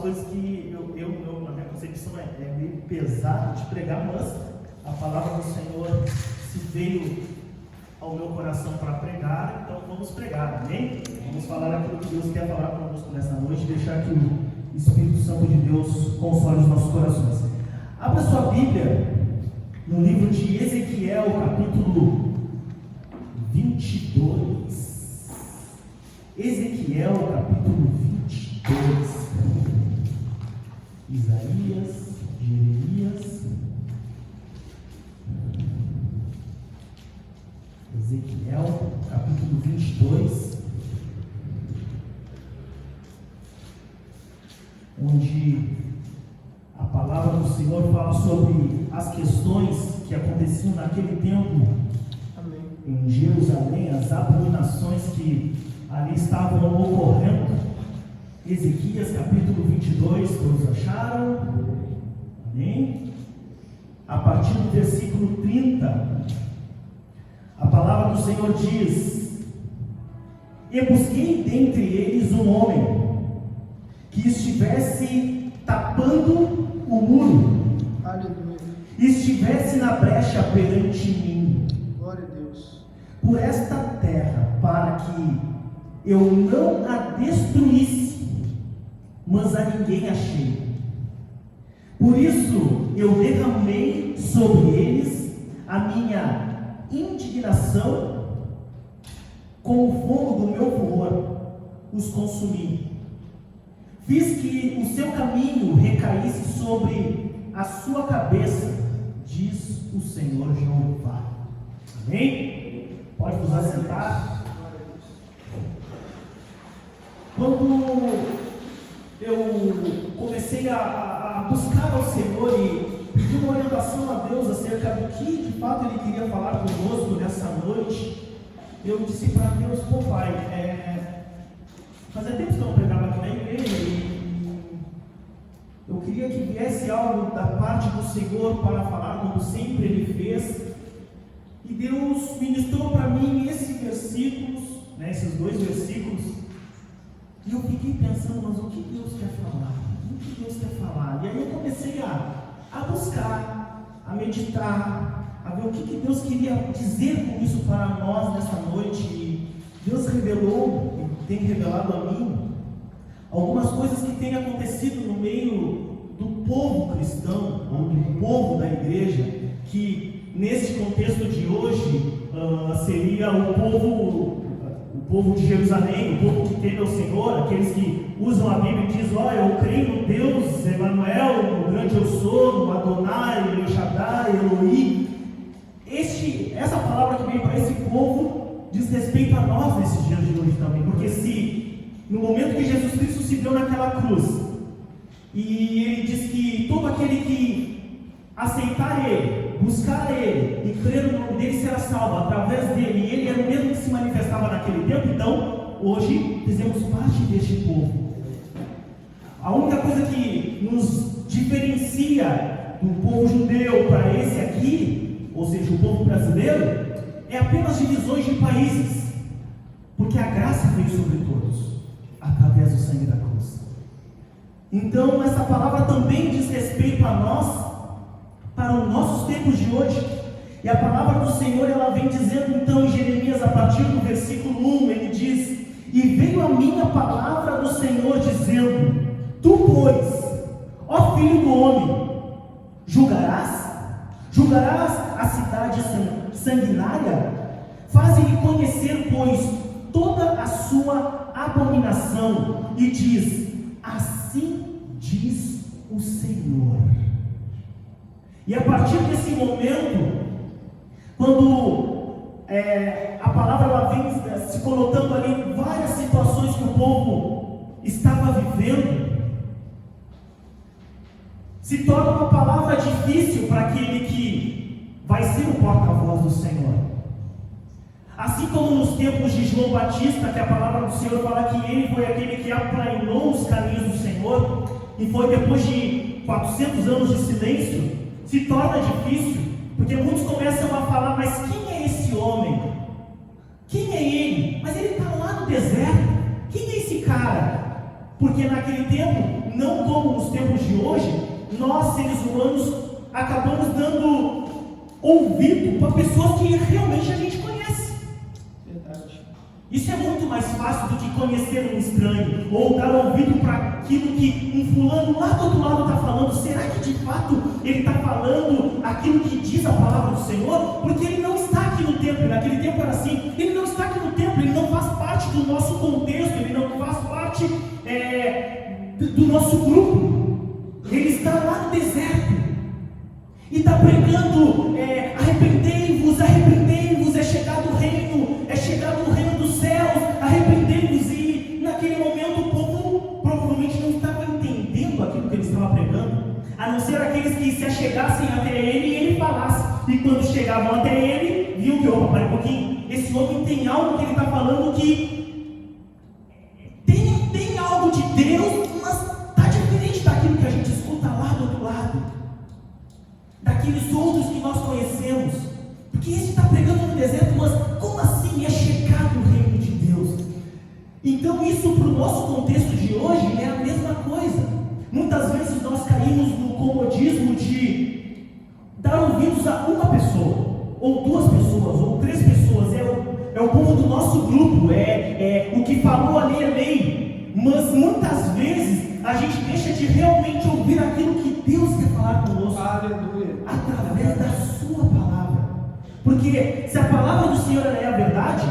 Coisas que na minha concepção é meio pesado de pregar, mas a palavra do Senhor se veio ao meu coração para pregar, então vamos pregar, amém? Vamos falar aquilo que Deus quer falar conosco nessa noite, deixar que o Espírito Santo de Deus console os nossos corações. Abra sua Bíblia no livro de Ezequiel, capítulo 22. Ezequiel, capítulo 22. Isaías, Jeremias, Ezequiel, capítulo 22, onde a palavra do Senhor fala sobre as questões que aconteciam naquele tempo. Amém. Em Jerusalém, as abominações que ali estavam ocorrendo. Ezequias capítulo 22, todos acharam? Amém? A partir do versículo 30, a palavra do Senhor diz: E busquei dentre eles um homem que estivesse tapando o muro, Aleluia. e estivesse na brecha perante mim, Glória a Deus. por esta terra, para que eu não a destruísse, mas a ninguém achei. Por isso eu derramei sobre eles a minha indignação, com o fogo do meu furor os consumi. Fiz que o seu caminho recaísse sobre a sua cabeça, diz o Senhor Jeová. Amém? Pode nos assentar. Quando eu comecei a buscar ao Senhor e pedir uma orientação a Deus acerca do que de fato Ele queria falar conosco nessa noite, eu disse para Deus: pô Pai, fazia tempo que eu não pregava aqui na igreja e eu queria que viesse algo da parte do Senhor para falar, como sempre Ele fez. E Deus ministrou para mim esses versículos, esses dois versículos. E eu fiquei pensando, mas o que Deus quer falar? O que Deus quer falar? E aí eu comecei a buscar, a meditar, a ver o que Deus queria dizer com isso para nós nessa noite. E Deus revelou, e tem revelado a mim, algumas coisas que têm acontecido no meio do povo cristão, ou do povo da igreja, que nesse contexto de hoje seria o povo de Jerusalém, o povo que teme ao Senhor, aqueles que usam a Bíblia e dizem: olha, eu creio no Deus Emanuel, no grande eu sou, no Adonai, no El Shaddai, Elohim. Essa palavra que vem para esse povo diz respeito a nós nesses dias de hoje também, porque se no momento que Jesus Cristo se deu naquela cruz, e Ele diz que todo aquele que aceitar Ele, buscar Ele e crer no nome dele será salvo através dele, e Ele era o mesmo que se manifestava naquele tempo. Então hoje fizemos parte deste povo. A única coisa que nos diferencia do povo judeu para esse aqui, ou seja, o povo brasileiro, é apenas divisões de países, porque a graça veio sobre todos através do sangue da cruz. Então essa palavra também diz respeito a nós, para os nossos tempos de hoje. E a palavra do Senhor, ela vem dizendo então em Jeremias, a partir do versículo 1, ele diz: E veio a minha palavra do Senhor dizendo: Tu, pois, ó filho do homem, julgarás a cidade sanguinária? Faze-lhe conhecer, pois, toda a sua abominação, e diz: Assim diz o Senhor. E a partir desse momento, quando a palavra ela vem se colocando ali várias situações que o povo estava vivendo, se torna uma palavra difícil para aquele que vai ser o porta-voz do Senhor. Assim como nos tempos de João Batista, que a palavra do Senhor fala que ele foi aquele que aplainou os caminhos do Senhor, e foi depois de 400 anos de silêncio, se torna difícil, porque muitos começam a falar: mas quem é esse homem? Quem é ele? Mas ele está lá no deserto. Quem é esse cara? Porque naquele tempo não como nos tempos de hoje, nós seres humanos acabamos dando ouvido para pessoas que realmente a gente conhece. Verdade. Isso é muito mais fácil do que conhecer um estranho, ou dar ouvido para aquilo que um fulano lá do outro lado está falando. Será que de fato ele está falando aquilo que diz a palavra do Senhor? Porque ele não está aqui no templo, naquele tempo era assim, ele não está aqui no templo, ele não faz parte do nosso contexto, ele não faz parte do nosso grupo, ele está lá no deserto, e está pregando, arrependei-vos, arrependei-vos, é chegado o reino dos céus, arrependei-vos. E naquele momento o povo provavelmente não estava entendendo aquilo que ele estava pregando, a não ser aqueles que se achegassem até ele e ele falasse, e quando chegavam até ele, viam que, opa, para um pouquinho, esse homem tem algo que ele está falando que tem algo de Deus, mas está diferente daquilo que a gente escuta lá do outro lado, daqueles outros que nós conhecemos, porque esse está pregando no deserto, mas como assim é chegado o reino de Deus? Então isso para o nosso contexto de hoje é a mesma coisa. Muitas vezes nós caímos no comodismo de dar ouvidos a uma pessoa, ou duas pessoas, ou três pessoas, é o povo do nosso grupo, o que falou ali é lei, mas muitas vezes a gente deixa de realmente ouvir aquilo que Deus quer falar conosco. Aleluia. Através da sua palavra. Porque se a palavra do Senhor é a verdade,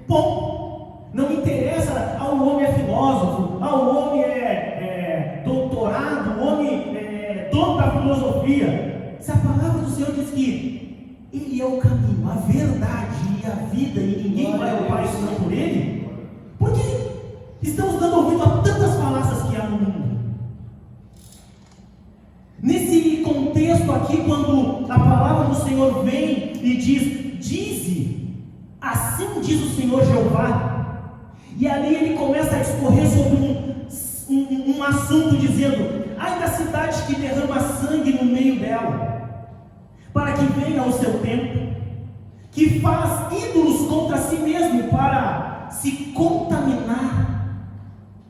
bom, não interessa, o homem é filósofo, o homem é doutorado, o homem é dono da filosofia. Se a palavra do Senhor diz que Ele é o caminho, a verdade e a vida, e ninguém vai ao Pai senão por Ele, por que estamos dando ouvido a tantas falácias que há no mundo? Nesse contexto aqui, quando a palavra do Senhor vem e dize, assim diz o Senhor Jeová, e ali ele começa a discorrer sobre um assunto dizendo, ai da cidade que derrama sangue no meio dela, para que venha ao seu tempo, que faz ídolos contra si mesmo para se contaminar.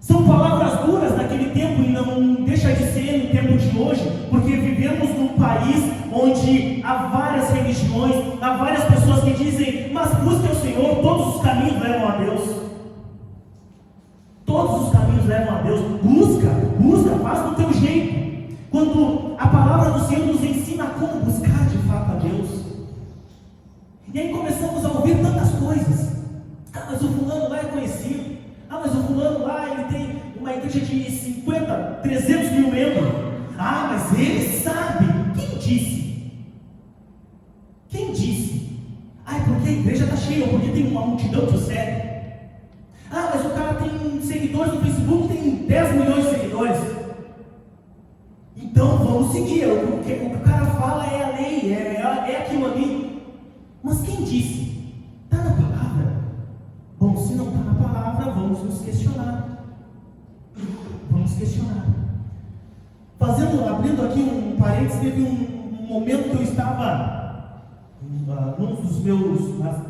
São palavras duras naquele tempo e não deixa de ser no tempo de hoje, porque vivemos num país onde há várias religiões, há várias pessoas que dizem, mas busque o Senhor, todos os caminhos levam a Deus. Todos os caminhos levam a Deus. Busca, faz do teu jeito. Quando a palavra do Senhor nos ensina como buscar de fato a Deus. E aí começamos a ouvir tantas coisas. Mas o fulano lá é conhecido. Mas o fulano lá, ele tem uma igreja de 50, 300 mil membros. Mas ele sabe. Quem disse? Quem disse? Porque a igreja está cheia, porque tem uma multidão que o segue. Mas o cara tem seguidores no Facebook, tem 10 milhões de seguidores. Então vamos seguir. O que o cara fala é a lei, é aquilo ali. Mas quem disse? Está na palavra? Bom, se não está na palavra, vamos nos questionar. Abrindo aqui um parênteses, teve um momento que eu estava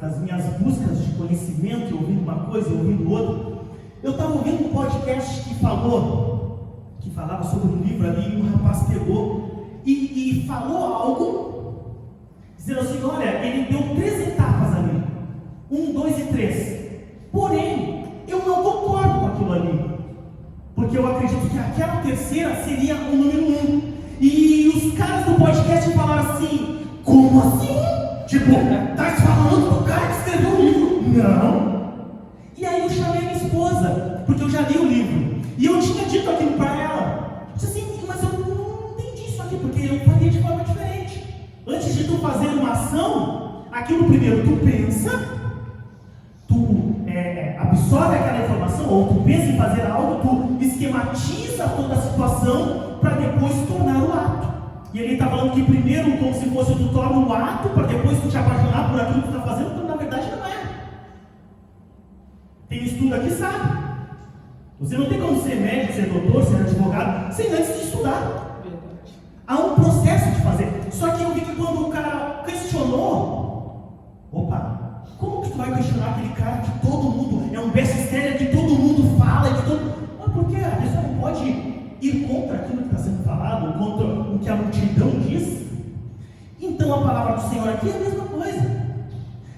das minhas buscas de conhecimento, ouvindo uma coisa e ouvindo outra. Eu estava ouvindo um podcast que falava sobre um livro ali, e um rapaz pegou e falou algo, dizendo assim, olha, ele deu 3 etapas ali, 1, 2 e 3, porém, eu não concordo com aquilo ali, porque eu acredito que aquela terceira seria o número 1, e os caras do podcast falaram assim, como assim? Tipo, tá falando do cara que escreveu o livro? Não. E aí eu chamei minha esposa, porque eu já li o livro, e eu tinha dito aquilo para ela, disse assim, mas eu não entendi isso aqui, porque eu faria de forma diferente. Antes de tu fazer uma ação, aquilo primeiro tu pensa, tu absorve aquela informação, ou tu pensa em fazer algo, tu esquematiza toda a situação para depois tornar o ato. E ele está falando que primeiro, como se fosse tu torna o ato, para depois tu te apaixonar por aquilo que tu está fazendo, quando na verdade não é. Tem estudo aqui, sabe? Você não tem como ser médico, ser doutor, ser advogado, sem antes de estudar. Há um processo de fazer. Só que eu vi que quando o cara questionou, opa, como que tu vai questionar aquele cara que todo mundo, é um best-seller que todo mundo fala, mas por que a pessoa não pode ir contra aquilo que está sendo falado, contra o que a multidão diz? Então a palavra do Senhor aqui é a mesma coisa.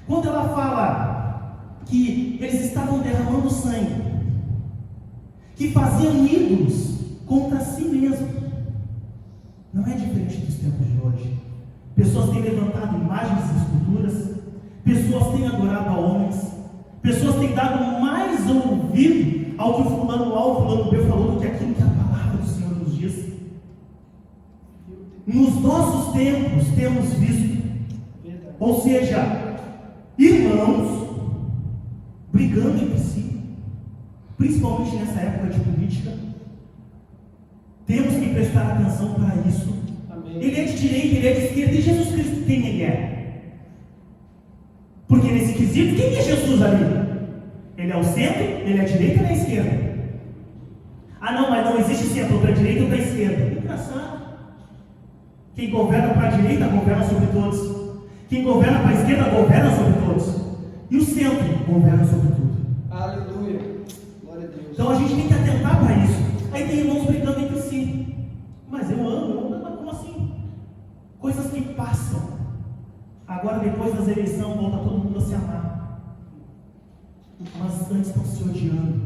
Quando ela fala que eles estavam derramando sangue, que faziam ídolos contra si mesmos, não é diferente dos tempos de hoje. Pessoas têm levantado imagens e esculturas, pessoas têm adorado a homens, pessoas têm dado mais ouvido ao que o fulano A, o fulano B falou do que aquilo que a palavra do Senhor nos diz. Nos nossos tempos temos visto, ou seja, irmãos brigando entre si, principalmente nessa época de política. Temos que prestar atenção para isso. Amém. Ele é de direita, ele é de esquerda, e Jesus Cristo quem ele é? Porque nesse quesito, quem é Jesus ali? Ele é o centro, ele é a direita ou é a esquerda? Ah não, mas não existe centro, ou para a direita ou para a esquerda. Engraçado. Quem governa para a direita governa sobre todos. Quem governa para a esquerda governa sobre todos. E o centro governa sobre tudo. Aleluia. Glória a Deus. Então a gente tem que atentar para isso. Aí tem irmãos brigando entre si. Mas eu amo, mas como assim? Coisas que passam. Agora depois das eleições volta todo mundo a se amar. Mas antes estão se odiando.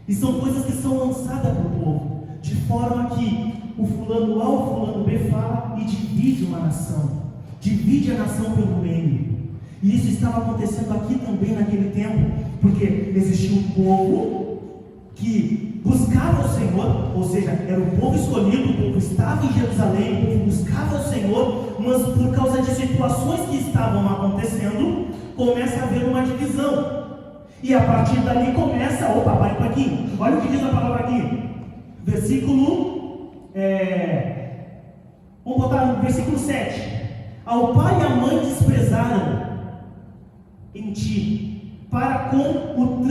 E são coisas que são lançadas para o povo. De forma que o fulano A, o fulano B fala e divide uma nação. Divide a nação pelo meio. E isso estava acontecendo aqui também naquele tempo. Porque existia um povo que buscava o Senhor, ou seja, era o povo escolhido, o povo estava em Jerusalém, o povo buscava o Senhor, mas por causa de situações que estavam acontecendo, começa a haver uma divisão. E a partir dali começa, vai para aqui, olha o que diz a palavra aqui, versículo, vamos botar no versículo 7, ao pai e à mãe desprezaram em ti, para com o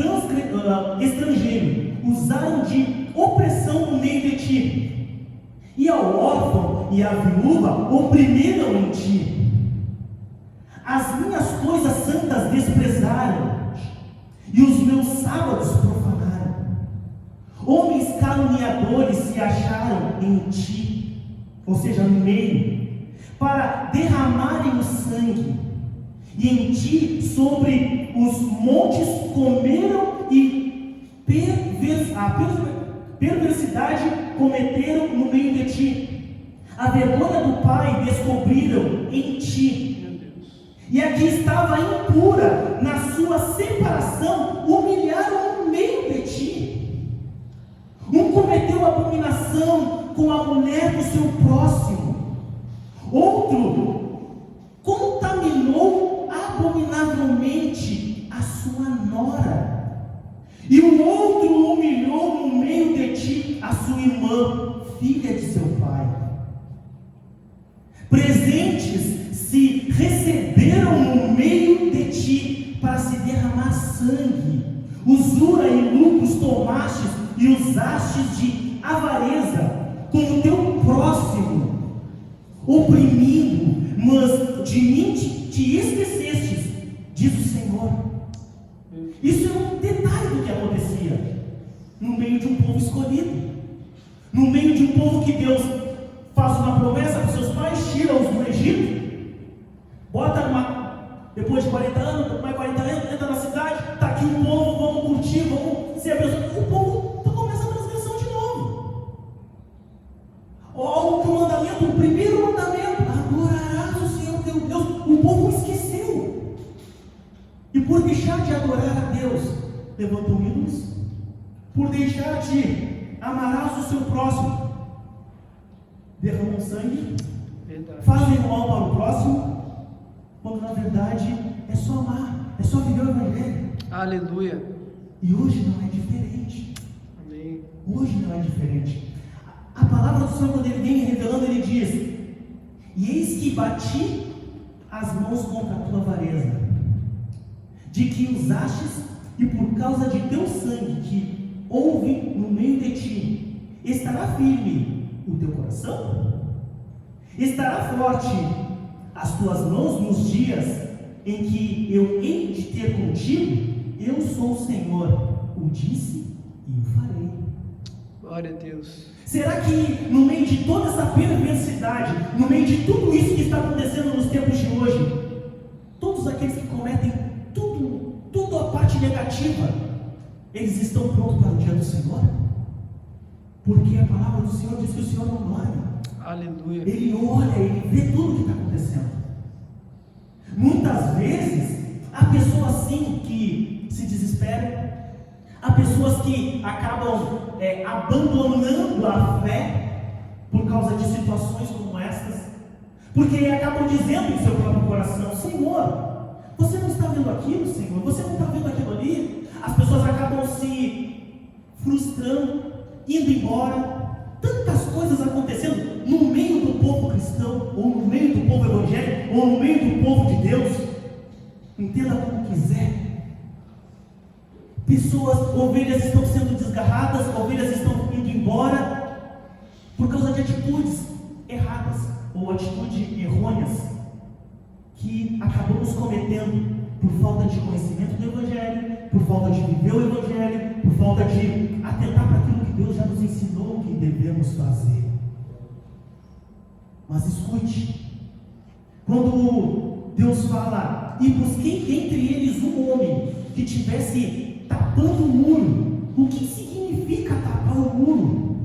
estrangeiro, usaram de opressão no meio de ti, e ao órfão e à viúva oprimiram em ti, as minhas coisas santas desprezaram, e os meus sábados profanaram. Homens caluniadores se acharam em ti, ou seja, no meio, para derramarem o sangue, e em ti sobre os montes comeram e perversidade cometeram no meio de ti. A vergonha do Pai descobriram em ti. E a que estava impura na sua separação, humilharam no meio de ti. Um cometeu abominação com a mulher do seu próximo. Outro contaminou abominavelmente a sua nora. E o outro humilhou no meio de ti a sua irmã, filha de seu pai. Presentes se receberam no meio de ti para se derramar sangue. Usura e lucros tomastes e usastes de avareza com o teu próximo, oprimindo, mas de mim te esquecestes, diz o Senhor. Isso é um detalhe do que acontecia no meio de um povo escolhido, no meio de um povo que Deus faz uma promessa para os seus pais, tira-os do Egito, depois de 40 anos, mais 40 anos, entra na cidade, está aqui o povo, vamos curtir, vamos ser abençoados. O povo começa a transgressão de novo. Olha o mandamento, o primeiro mandamento: adorarás o Senhor teu Deus. O povo esqueceu. E por deixar de adorar a Deus, levantou ídolos. Por deixar de amarás o seu próximo, derramam sangue, fazem o mal para o próximo, quando na verdade é só amar, é só viver o Evangelho. Aleluia. E hoje não é diferente. Amém. Hoje não é diferente. A palavra do Senhor, quando ele vem revelando, ele diz: e eis que bati as mãos contra a tua avareza, de que usastes, e por causa de teu sangue que houve no meio de ti, estará firme o teu coração? Estará forte as tuas mãos nos dias em que eu hei de ter contigo? Eu sou o Senhor, o disse e o farei. Glória a Deus. Será que no meio de toda essa perversidade, no meio de tudo isso que está acontecendo nos tempos de hoje, todos aqueles que cometem tudo a parte negativa, eles estão prontos para o dia do Senhor? Porque a palavra do Senhor diz que o Senhor não dorme. Aleluia. Ele olha, ele vê tudo o que está acontecendo. Muitas vezes, há pessoas assim que se desesperam, há pessoas que acabam abandonando a fé por causa de situações como estas, porque acabam dizendo em seu próprio coração: Senhor, você não está vendo aquilo, Senhor, você não está vendo aquilo ali. As pessoas acabam se frustrando, indo embora, tantas coisas acontecendo no meio do povo cristão, ou no meio do povo evangélico, ou no meio do povo de Deus. Entenda como quiser. Ovelhas estão sendo desgarradas, ovelhas estão indo embora por causa de atitudes erradas ou atitudes errôneas que acabamos cometendo por falta de conhecimento do Evangelho, por falta de viver o Evangelho, por falta de atentar para aquilo que Deus já nos ensinou que devemos fazer. Mas escute, quando Deus fala: e busquei entre eles um homem que tivesse tapando o muro. O que significa tapar o muro?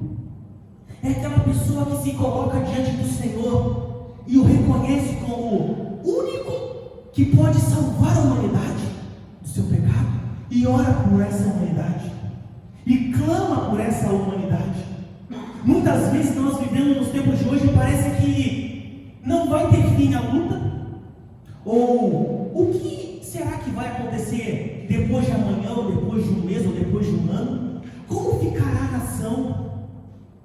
É aquela pessoa que se coloca diante do Senhor e o reconhece como o único que pode salvar a humanidade do seu pecado, e ora por essa humanidade e clama por essa humanidade. Muitas vezes nós vivemos nos tempos de hoje, parece que não vai ter fim a luta, ou o que será que vai acontecer depois de amanhã, ou depois de um mês, ou depois de um ano? Como ficará a nação?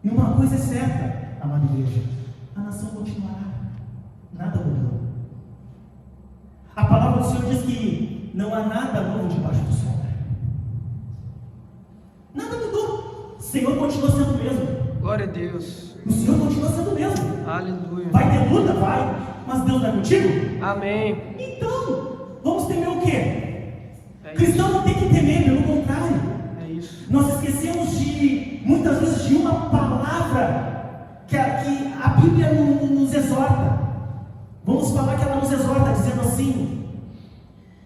E uma coisa é certa, amada igreja: a nação continuará, nada mudou. A palavra do Senhor diz que não há nada novo debaixo do sol. Nada mudou. O Senhor continua sendo o mesmo. Glória a Deus. O Senhor continua sendo o mesmo. Aleluia. Vai ter luta? Vai. Mas Deus vai contigo? Amém. Então, vamos temer o quê? É Cristão não tem que temer, pelo contrário. É isso. Nós esquecemos muitas vezes, de uma palavra que a Bíblia nos exorta. Vamos falar que ela nos exorta, dizendo assim: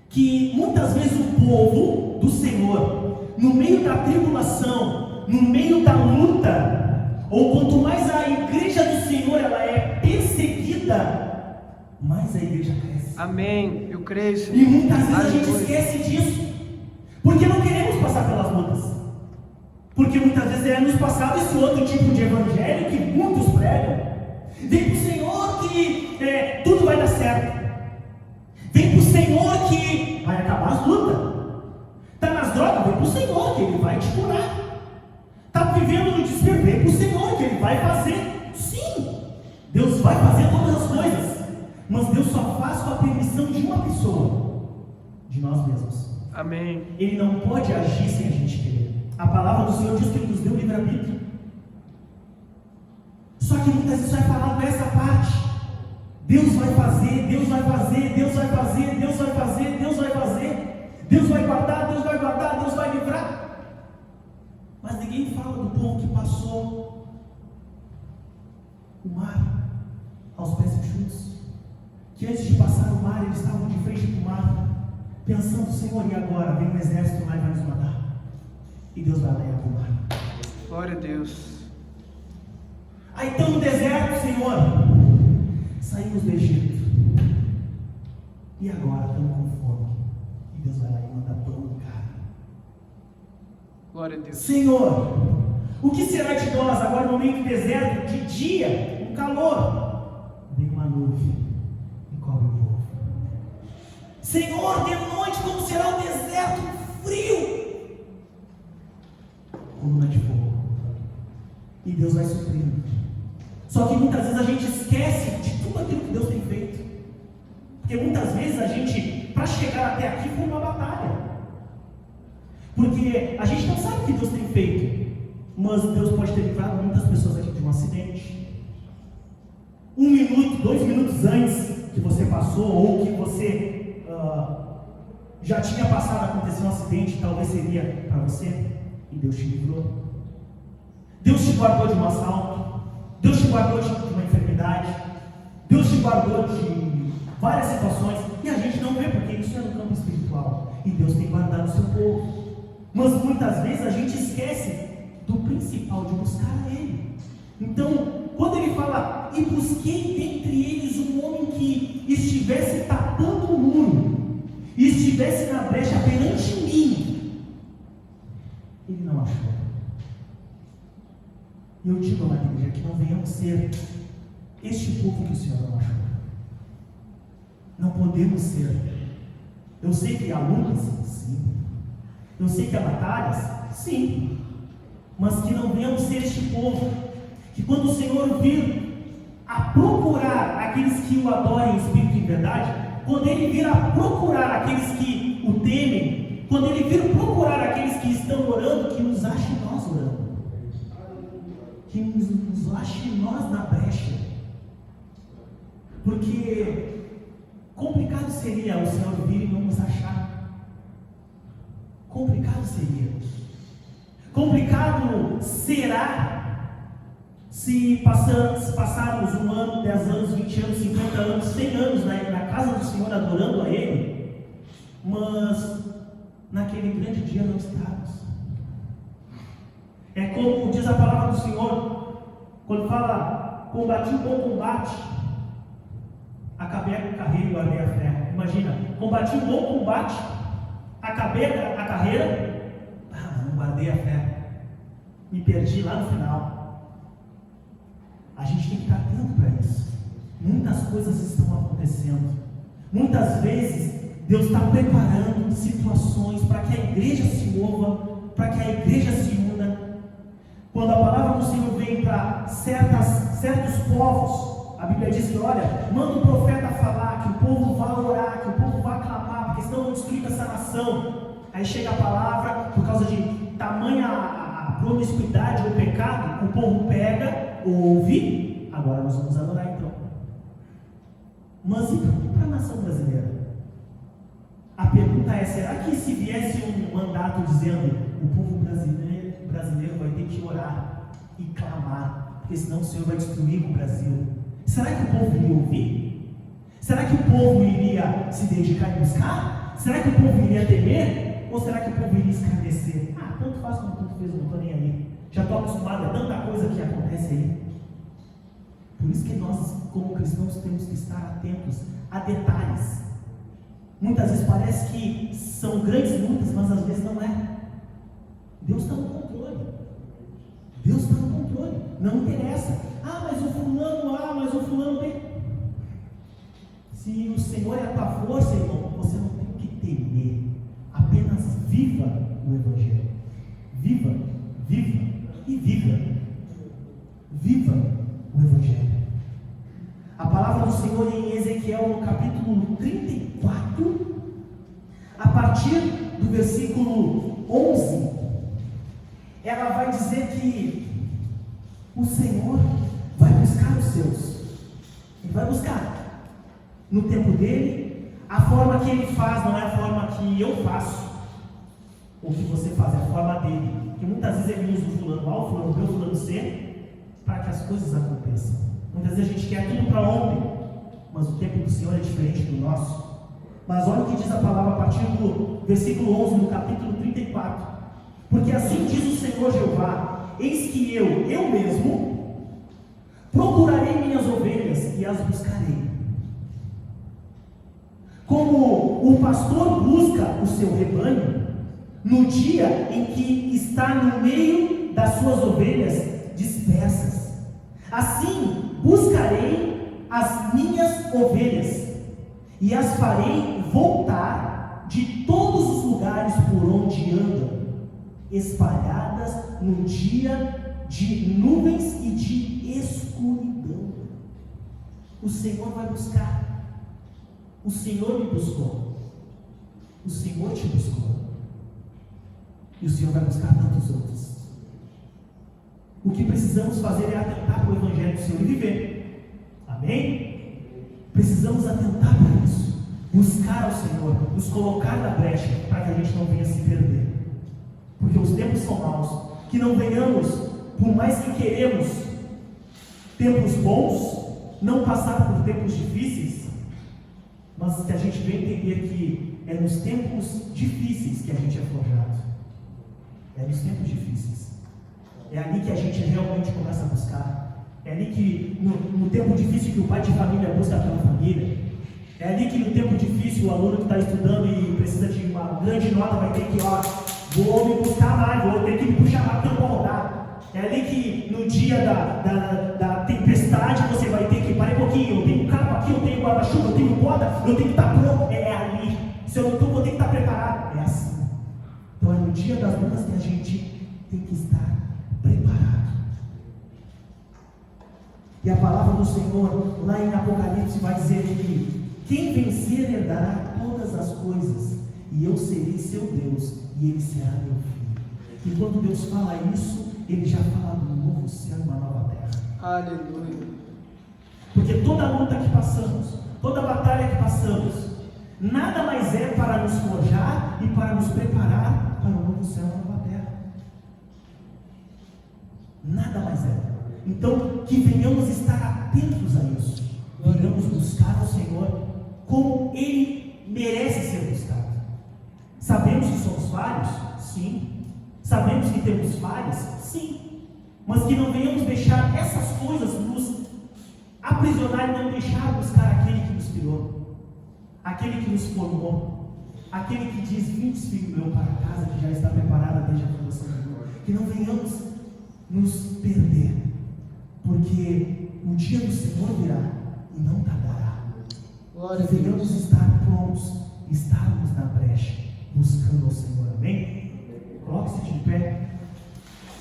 que muitas vezes o povo do Senhor, no meio da tribulação, no meio da luta, ou quanto mais a igreja do Senhor ela é perseguida, mais a igreja cresce. Amém. Eu creio, Senhor. E muitas vezes a gente Aleluia. esquece disso, porque não queremos passar pelas lutas, porque muitas vezes é nos passado esse outro tipo de evangelho que muitos pregam. Vem para o Senhor que tudo vai dar certo. Vem para o Senhor que vai acabar as lutas. Está nas drogas? Vem para o Senhor que Ele vai te curar. Está vivendo no desespero? Vem para o Senhor que Ele vai fazer. Sim, Deus vai fazer todas as coisas, mas Deus só faz com a permissão de uma pessoa, de nós mesmos. Amém. Ele não pode agir sem a gente querer. A palavra do Senhor diz que Ele nos deu livre-arbítrio. Só que muitas vezes vai falar com essa parte: Deus vai fazer, Deus vai fazer, Deus vai fazer, Deus vai fazer, Deus vai fazer, Deus vai guardar, Deus vai guardar, Deus vai livrar. Mas ninguém fala do povo que passou o mar aos pés enxutos, que antes de passar o mar eles estavam de frente para o mar, pensando: Senhor, e agora? Vem um exército lá e vai nos matar. E Deus vai lá e abre o mar. Glória a Deus. Aí estamos no deserto, Senhor. Saímos do Egito. E agora estamos com fome. E Deus vai lá e manda pão e carne. Glória a Deus. Senhor, o que será de nós agora no meio do deserto? De dia, um calor, vem uma nuvem e cobre o povo. Senhor, de noite, como será o deserto? Frio, coluna de fogo. E Deus vai suprindo. Só que muitas vezes a gente esquece de tudo aquilo que Deus tem feito. Porque muitas vezes a gente, para chegar até aqui, foi uma batalha. Porque a gente não sabe o que Deus tem feito, mas Deus pode ter livrado muitas pessoas aqui de um acidente. 1 minuto, 2 minutos antes que você passou, ou que você já tinha passado a acontecer um acidente, talvez seria para você, e Deus te livrou. Deus te guardou de um assalto, Deus te guardou de uma enfermidade, Deus te guardou de várias situações, e a gente não vê, porque isso é no campo espiritual, e Deus tem guardado o seu povo. Mas muitas vezes a gente esquece do principal, de buscar a Ele. Então, quando ele fala, e busquei dentre eles um homem que estivesse tapando o muro, e estivesse na brecha perante mim, ele não achou. E eu digo, amada igreja, que não venhamos ser este povo que o Senhor não achou. Não podemos ser. Eu sei que há lutas, sim. Eu sei que há batalhas, sim. Mas que não venhamos ser este povo, que quando o Senhor vir a procurar aqueles que o adorem em espírito e em verdade, quando Ele vir a procurar aqueles que o temem, quando Ele vir procurar aqueles que estão orando, que nos ache nós orando, que nos ache nós na brecha, porque complicado seria o Senhor vir e não nos achar. Complicado seria. Complicado será se passarmos 1 ano, 10 anos, 20 anos, 50 anos, 100 anos na casa do Senhor adorando a Ele, mas naquele grande dia não estarmos. É como diz a palavra do Senhor, quando fala, combati o bom combate, acabei a carreira e guardei a fé. Imagina, combati o bom combate, acabei a carreira, não guardei a fé, me perdi lá no final. A gente tem que estar atento para isso. Muitas coisas estão acontecendo. Muitas vezes Deus está preparando situações para que a igreja se mova, para que a igreja se una. Quando a palavra do Senhor vem para certos povos, a Bíblia diz que, olha, manda o profeta falar, que o povo vá orar, que o povo vá clamar, porque senão vão destruir essa nação. Aí chega a palavra, por causa de tamanha a promiscuidade ou pecado, o povo pega, ouve, agora nós vamos adorar então. Mas e para a nação brasileira? A pergunta é, será que se viesse um mandato dizendo, o povo brasileiro vai ter que orar e clamar, porque senão o Senhor vai destruir o Brasil, será que o povo iria ouvir? Será que o povo iria se dedicar e buscar? Será que o povo iria temer? Ou será que o povo iria escarnecer? Tanto faz como tanto fez, não estou nem aí. Já estou acostumado a tanta coisa que acontece aí. Por isso que nós, como cristãos, temos que estar atentos a detalhes. Muitas vezes parece que são grandes lutas, mas às vezes não é. Deus está no controle. Deus está no controle. Não interessa. Mas o fulano tem. Se o Senhor é a tua força, irmão, você não tem que temer. Apenas viva o Evangelho. Viva e viva. Viva o Evangelho. A palavra do Senhor em Ezequiel, no capítulo 34, a partir do versículo 11, ela vai dizer que o Senhor vai buscar os seus. Ele vai buscar no tempo dele. A forma que ele faz não é a forma que eu faço, ou que você faz, é a forma dele. Porque muitas vezes ele usa o fulano A, o fulano B, o fulano C, para que as coisas aconteçam. Muitas vezes a gente quer tudo para ontem, mas o tempo do Senhor é diferente do nosso. Mas olha o que diz a palavra a partir do versículo 11, no capítulo 34. Porque assim diz o Senhor Jeová: eis que eu mesmo, procurarei minhas ovelhas e as buscarei. Como o pastor busca o seu rebanho, no dia em que está no meio das suas ovelhas dispersas, assim buscarei as minhas ovelhas e as farei voltar de todos os lugares por onde andam, espalhadas no dia de nuvens e de escuridão. O Senhor vai buscar. O Senhor me buscou. O Senhor te buscou. E o Senhor vai buscar tantos outros. O que precisamos fazer é atentar para o Evangelho do Senhor e viver. Amém? Precisamos atentar para isso. Buscar ao Senhor, nos colocar na brecha, para que a gente não venha se perder. Porque os tempos são maus. Que não venhamos por mais que queremos tempos bons, não passar por tempos difíceis, mas que a gente vem entender que é nos tempos difíceis que a gente é forjado. É nos tempos difíceis. É ali que a gente realmente começa a buscar. É ali que, no tempo difícil, que o pai de família busca pela família. É ali que no tempo difícil o aluno que está estudando e precisa de uma grande nota vai ter que, vou me buscar mais, vou ter que me puxar mais porque eu vou rodar. É ali que no dia da tempestade você vai ter que, para um pouquinho, eu tenho um carro aqui, eu tenho guarda-chuva, eu tenho bota, eu tenho que estar pronto. É ali. Se eu não estou, vou ter que estar preparado. É assim. Então é no dia das lutas que a gente tem que estar preparado. E a palavra do Senhor, lá em Apocalipse, vai dizer que quem vencer herdará todas as coisas, e eu serei seu Deus, e ele será meu filho. E quando Deus fala isso, ele já fala do novo céu e uma nova terra. Aleluia. Porque toda luta que passamos, toda batalha que passamos, nada mais é para nos forjar e para nos preparar para o novo céu e uma nova terra. Nada mais é. Então, que venhamos estar atentos a isso. Venhamos buscar ao Senhor como Ele merece ser buscado. Sabemos que somos falhos? Sim. Sabemos que temos falhas? Sim. Mas que não venhamos deixar essas coisas nos aprisionar e não deixar buscar aquele que nos criou, aquele que nos formou, aquele que diz: vinde, filho meu, para casa que já está preparada desde a fundação do mundo. Que não venhamos nos perder, porque o dia do Senhor virá e não tardará. Que venhamos estar prontos, estarmos na brecha, buscando ao Senhor. Amém? Coloque-se de pé.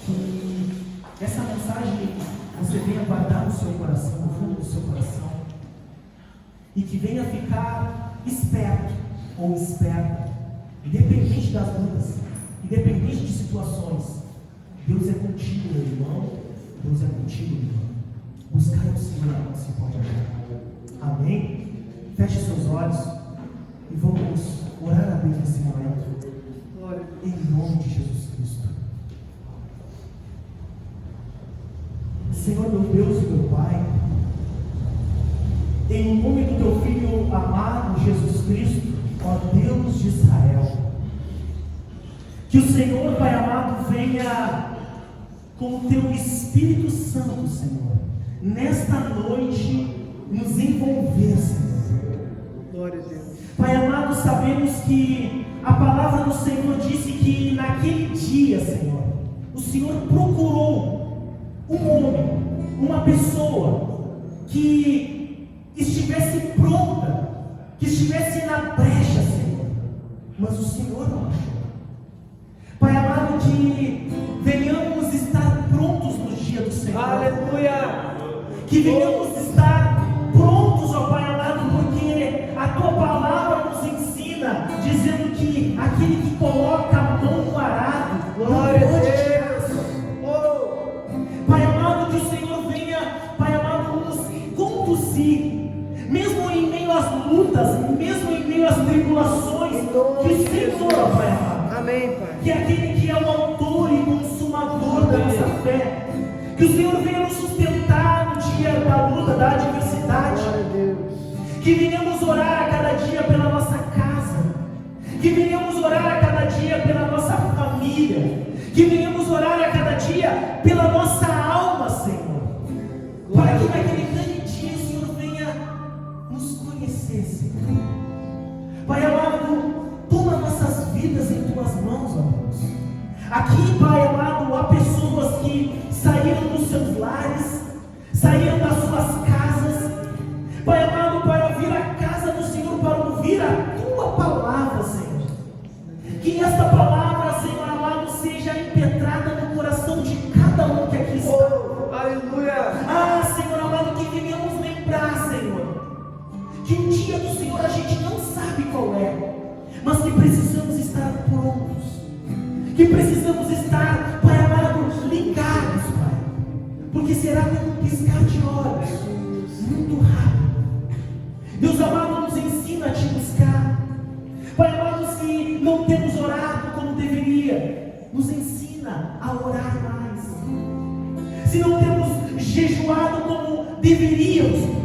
Que essa mensagem você venha guardar no seu coração, no fundo do seu coração, e que venha ficar esperto ou esperta, independente das lutas, independente de situações. Deus é contigo, meu irmão. Deus é contigo, meu irmão. Buscar o Senhor onde se pode achar. Amém? Feche seus olhos e vamos orar a Deus nesse momento. Em nome de Jesus Cristo. Senhor, meu Deus e meu Pai, em nome do Teu Filho amado Jesus Cristo, ó Deus de Israel, que o Senhor, Pai amado, venha com o Teu Espírito Santo, Senhor, nesta noite nos envolver, Senhor. Glória a Deus. Pai amado, sabemos que a palavra do Senhor disse que naquele dia, Senhor, o Senhor procurou um homem, uma pessoa que estivesse pronta, que estivesse na brecha, Senhor, mas o Senhor não achou. Pai amado, que venhamos estar prontos no dia do Senhor. Aleluia. Que venhamos estar prontos, ó Pai amado, porque a Tua palavra nos ensina, dizendo que aquele que coloca a mão no arado, Glória a pode Deus. tirar. Pai amado, que o Senhor venha, Pai amado, nos conduzir, mesmo em meio às lutas, mesmo em meio às tribulações, que o Senhor, ó Pai amado, Amém, Pai. que é aquele que é o autor e consumador da nossa fé, que o Senhor venha nos sustentar no dia da luta, da adversidade, Glória a Deus. que venhamos orar a cada dia pela nossa casa, que venhamos orar a cada dia pela nossa família, que venhamos orar a cada dia pela nossa alma, Senhor, para que naquele grande dia o Senhor venha nos conhecer, Senhor. Pai amado, toma nossas vidas em Tuas mãos, ó Deus. Aqui, Pai amado, há pessoas que saíram dos seus lares, saíram das suas casas, Pai amado, para vir à casa do Senhor, para ouvir a Tua palavra, Senhor. Que esta palavra, Senhor amado, seja impetrada no coração de cada um que aqui está. Aleluia. Ah, Senhor amado, que venhamos lembrar, Senhor, que o dia do Senhor a gente não sabe qual é, mas que precisamos estar prontos, que precisamos estar, Pai amado, ligados, Pai, porque será como um piscar de olhos, muito rápido. Deus amado, nos ensina a Te buscar. Pai amado, se não temos orado como deveria, nos ensina a orar mais. deveríamos.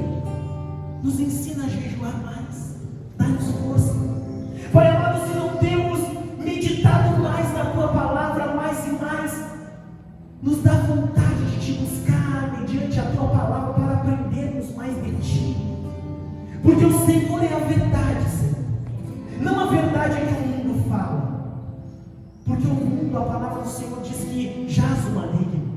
Nos ensina a jejuar mais, dá-nos força. Pai amado, se não temos meditado mais na Tua palavra, mais e mais, nos dá vontade de Te buscar mediante a Tua palavra para aprendermos mais de Ti. Porque o Senhor é a verdade, Senhor. Não a verdade que o mundo fala. Porque o mundo, a palavra do Senhor diz que jaz o maligno.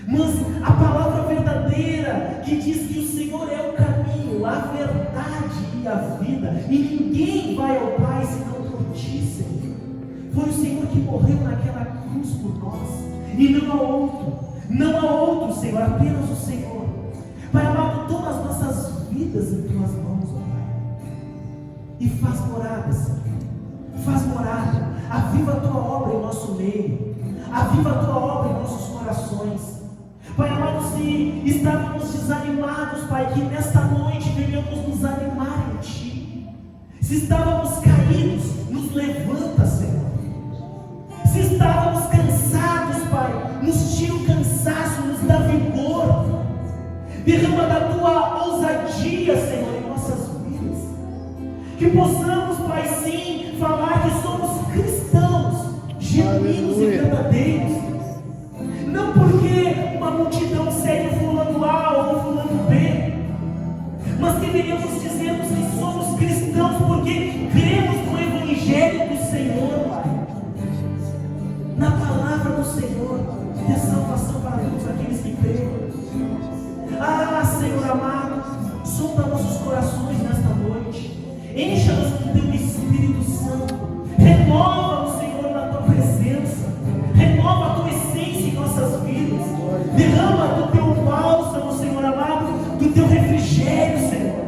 Mas a palavra verdadeira que diz que o Senhor é o caminho, a verdade e a vida, e ninguém vai ao Pai senão por Ti, Senhor. Foi o Senhor que morreu naquela cruz por nós, e não há outro, não há outro, Senhor, apenas o Senhor. Pai amado, toma as nossas vidas em Tuas mãos, ó Pai, e faz morada, Senhor, faz morada, aviva a Tua obra em nosso meio, aviva a Tua obra em nossos corações. Pai amado, se estávamos desanimados, Pai, que nesta noite venhamos nos animar em Ti. Se estávamos caídos, nos levanta, Senhor. Se estávamos cansados, Pai, nos tira o cansaço, nos dá vigor. Derrama da Tua ousadia, Senhor, em nossas vidas. Que possamos, Pai, sim, falar que somos cristãos, genuínos e verdadeiros. Não porque uma multidão segue fulano A ou fulano B, mas que venhamos dizermos que somos cristãos porque cremos no Evangelho do Senhor, Pai, na palavra do Senhor, de salvação para todos aqueles que creem. Ah, Senhor amado, sonda nossos corações nesta noite, encha-nos com Teu Espírito Santo, renova-nos, Senhor, na Tua presença, renova a Tua essência em nossas vidas, derrama do Teu bálsamo, Senhor amado, do Teu refrigério, Senhor,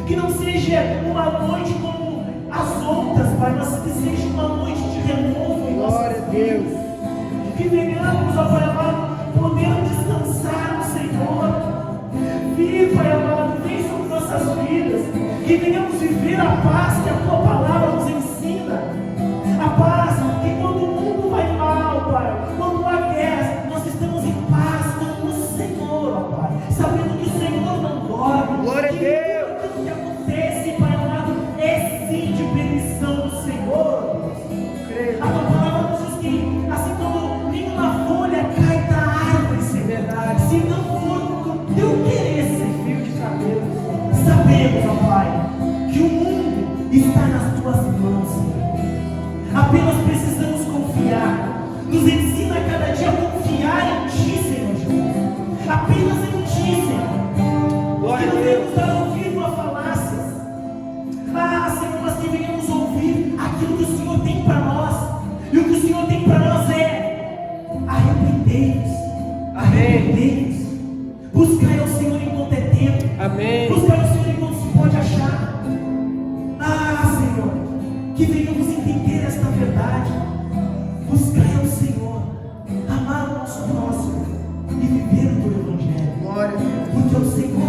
que não seja uma noite como as outras, Pai, mas que seja uma noite de renovo em nossas vidas, que venhamos, ó Pai amado, poder descansar no Senhor. Viva, Pai amado, vem sobre nossas vidas, que venhamos viver a paz que a Tua palavra nos ensina, a paz que quando o mundo vai mal, Pai, quando há guerra, nós estamos em paz com o Senhor, ó Pai, sabendo que o Senhor não dorme. Glória a Deus. Tudo que acontece, Pai amado, é sim de permissão do Senhor. A Tua palavra nos diz que assim como nenhuma folha cai da árvore, Senhor, verdade, se não for com Teu querer, fio de cabelo, sabemos, ó Pai, que o mundo está nas Tuas mãos, Senhor. Apenas precisamos confiar. Nos ensina a cada dia a confiar em Ti, Senhor Jesus. Apenas em Ti, Senhor. Glória Que não a Deus. venhamos dar ouvido a falácias. Ah, Senhor, mas que venhamos ouvir aquilo que o Senhor tem para nós. E o que o Senhor tem para nós é: arrependei-vos. Arrependei-vos. Buscai ao Senhor enquanto é tempo. Amém. Buscai ao Senhor enquanto se pode achar. Ah, Senhor, que venhamos entender esta verdade. Buscai ao Senhor, amar o nosso próximo e viver o Teu Evangelho. Glória a Deus. Porque o Senhor